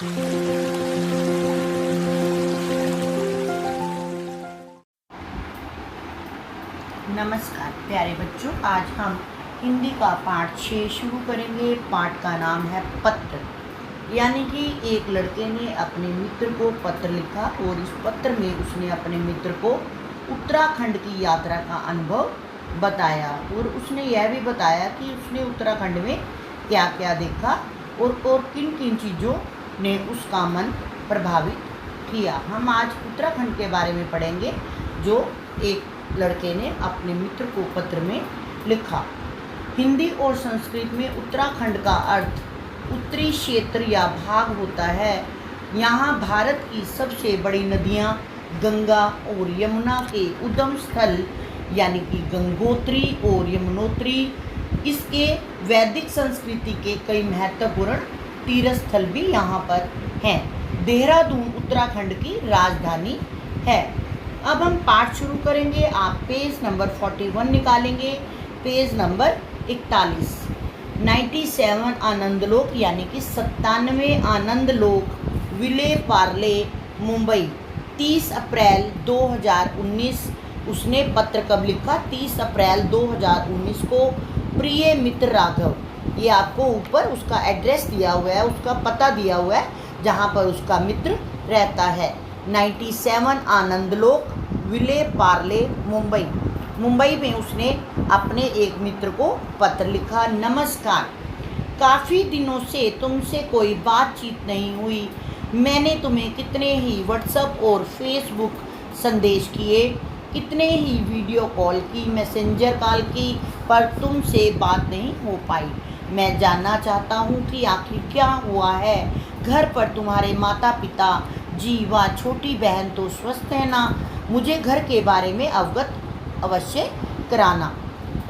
नमस्कार प्यारे बच्चों, आज हम हिंदी का पाठ 6 शुरू करेंगे। पाठ का नाम है पत्र। यानी कि एक लड़के ने अपने मित्र को पत्र लिखा और इस पत्र में उसने अपने मित्र को उत्तराखंड की यात्रा का अनुभव बताया और उसने यह भी बताया कि उसने उत्तराखंड में क्या क्या देखा और किन किन चीज़ों ने उसका मन प्रभावित किया। हम आज उत्तराखंड के बारे में पढ़ेंगे, जो एक लड़के ने अपने मित्र को पत्र में लिखा। हिंदी और संस्कृत में उत्तराखंड का अर्थ उत्तरी क्षेत्र या भाग होता है। यहाँ भारत की सबसे बड़ी नदियाँ गंगा और यमुना के उद्गम स्थल यानी कि गंगोत्री और यमुनोत्री, इसके वैदिक संस्कृति के कई महत्वपूर्ण तीर्थ स्थल भी यहाँ पर हैं। देहरादून उत्तराखंड की राजधानी है। अब हम पाठ शुरू करेंगे। आप पेज नंबर 41 निकालेंगे, पेज नंबर 41। 97 आनंदलोक यानी कि 97 आनंदलोक, विले पार्ले, मुंबई, 30 अप्रैल 2019। उसने पत्र कब लिखा? 30 अप्रैल 2019 को। प्रिय मित्र राघव, ये आपको ऊपर उसका एड्रेस दिया हुआ है, उसका पता दिया हुआ है जहाँ पर उसका मित्र रहता है। 97 आनंदलोक, विले पार्ले, मुंबई। मुंबई में उसने अपने एक मित्र को पत्र लिखा। नमस्कार, काफ़ी दिनों से तुमसे कोई बातचीत नहीं हुई। मैंने तुम्हें कितने ही व्हाट्सएप और फेसबुक संदेश किए, कितने ही वीडियो कॉल की, मैसेंजर कॉल की, पर तुमसे बात नहीं हो पाई। मैं जानना चाहता हूँ कि आखिर क्या हुआ है। घर पर तुम्हारे माता पिता जी व छोटी बहन तो स्वस्थ है ना? मुझे घर के बारे में अवगत अवश्य कराना।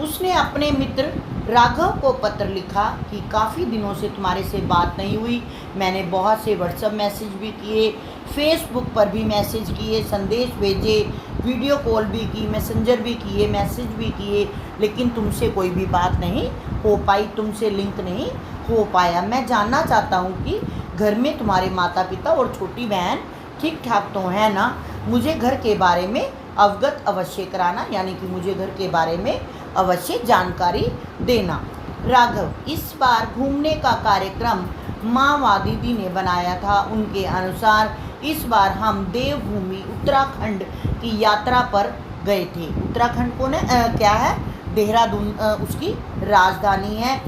उसने अपने मित्र राघव को पत्र लिखा कि काफ़ी दिनों से तुम्हारे से बात नहीं हुई। मैंने बहुत से व्हाट्सएप मैसेज भी किए, फेसबुक पर भी मैसेज किए, संदेश भेजे, वीडियो कॉल भी की, मैसेंजर भी किए, मैसेज भी किए, लेकिन तुमसे कोई भी बात नहीं हो पाई, तुमसे लिंक नहीं हो पाया। मैं जानना चाहता हूँ कि घर में तुम्हारे माता पिता और छोटी बहन ठीक ठाक तो है ना? मुझे घर के बारे में अवगत अवश्य कराना, यानी कि मुझे घर के बारे में अवश्य जानकारी देना। राघव, इस बार घूमने का कार्यक्रम माँ व दीदी ने बनाया था। उनके अनुसार इस बार हम देवभूमि उत्तराखंड की यात्रा पर गए थे। उत्तराखंड को क्या है? देहरादून उसकी राजधानी है,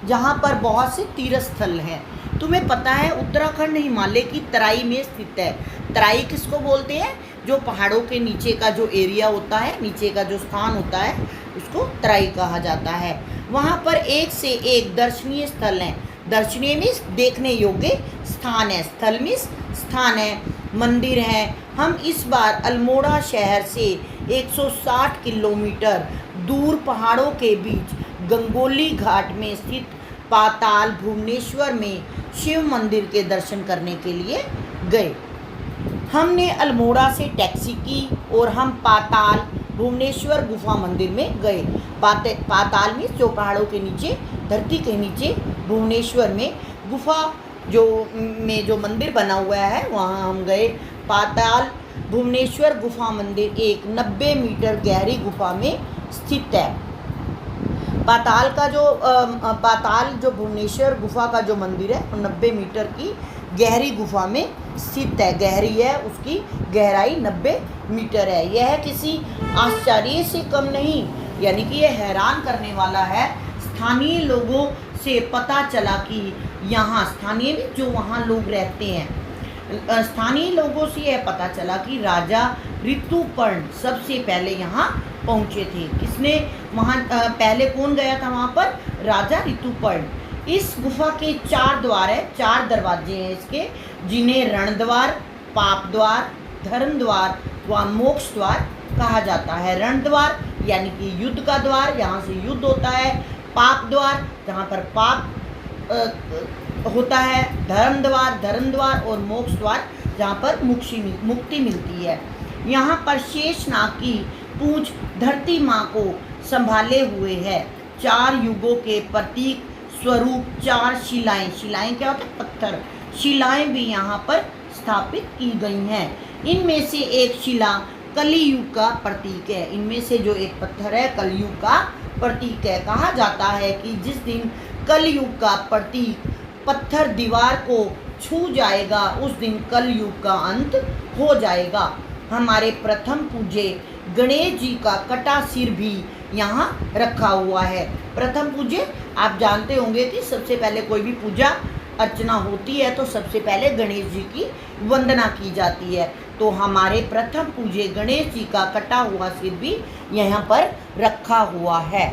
जहाँ पर बहुत से तीर्थ स्थल हैं। तुम्हें पता है उत्तराखंड हिमालय की तराई में स्थित है। तराई किसको बोलते हैं? जो पहाड़ों के नीचे का जो एरिया होता है, नीचे का जो स्थान होता है, उसको तराई कहा जाता है। वहाँ पर एक से एक दर्शनीय स्थल हैं। दर्शनीय मीन्स देखने योग्य स्थान है, स्थल मीन्स स्थान है, मंदिर है। हम इस बार अल्मोड़ा शहर से 160 किलोमीटर दूर पहाड़ों के बीच गंगोली घाट में स्थित पाताल भुवनेश्वर में शिव मंदिर के दर्शन करने के लिए गए। हमने अल्मोड़ा से टैक्सी की और हम पाताल भुवनेश्वर गुफा मंदिर में गए। पाताल में जो पहाड़ों के नीचे, धरती के नीचे, भुवनेश्वर में गुफा जो मंदिर बना हुआ है, वहाँ हम गए। पाताल भुवनेश्वर गुफा मंदिर एक 90 मीटर गहरी गुफा में स्थित है। पाताल जो भुवनेश्वर गुफा का जो मंदिर है, वो 90 मीटर की गहरी गुफा में स्थित है। गहरी है, उसकी गहराई 90 मीटर है। यह किसी आश्चर्य से कम नहीं, यानी कि यह हैरान करने वाला है। स्थानीय लोगों से पता चला कि यहाँ स्थानीय जो वहाँ लोग रहते हैं, स्थानीय लोगों से यह पता चला कि राजा ऋतुपर्ण सबसे पहले यहाँ पहुँचे थे। किसने वहाँ पहले कौन गया था वहाँ पर? राजा ऋतुपर्ण। इस गुफा के 4 द्वार है, 4 दरवाजे हैं इसके, जिन्हें रण द्वार, पाप द्वार, धर्म द्वार व मोक्ष द्वार कहा जाता है। रण द्वार यानी कि युद्ध का द्वार, यहाँ से युद्ध होता है। पाप द्वार, जहाँ पर पाप होता है। धर्म द्वार और मोक्ष द्वार, जहाँ पर मुक्ति मिलती है। यहाँ पर शेषनाग की पूंछ धरती माँ को संभाले हुए है। 4 युगों के प्रतीक स्वरूप 4 शिलाएं क्या होता है? पत्थर। शिलाएं भी यहाँ पर स्थापित की गई हैं। इनमें से एक शिला कलियुग का प्रतीक है। इनमें से जो एक पत्थर है कलयुग का प्रतीक है। कहा जाता है कि जिस दिन कलयुग का प्रतीक पत्थर दीवार को छू जाएगा उस दिन कलयुग का अंत हो जाएगा। हमारे प्रथम पूज्य गणेश जी का कटा सिर भी यहाँ रखा हुआ है। प्रथम पूज्य आप जानते होंगे कि सबसे पहले कोई भी पूजा अर्चना होती है तो सबसे पहले गणेश जी की वंदना की जाती है। तो हमारे प्रथम पूज्य गणेश जी का कटा हुआ सिर भी यहाँ पर रखा हुआ है।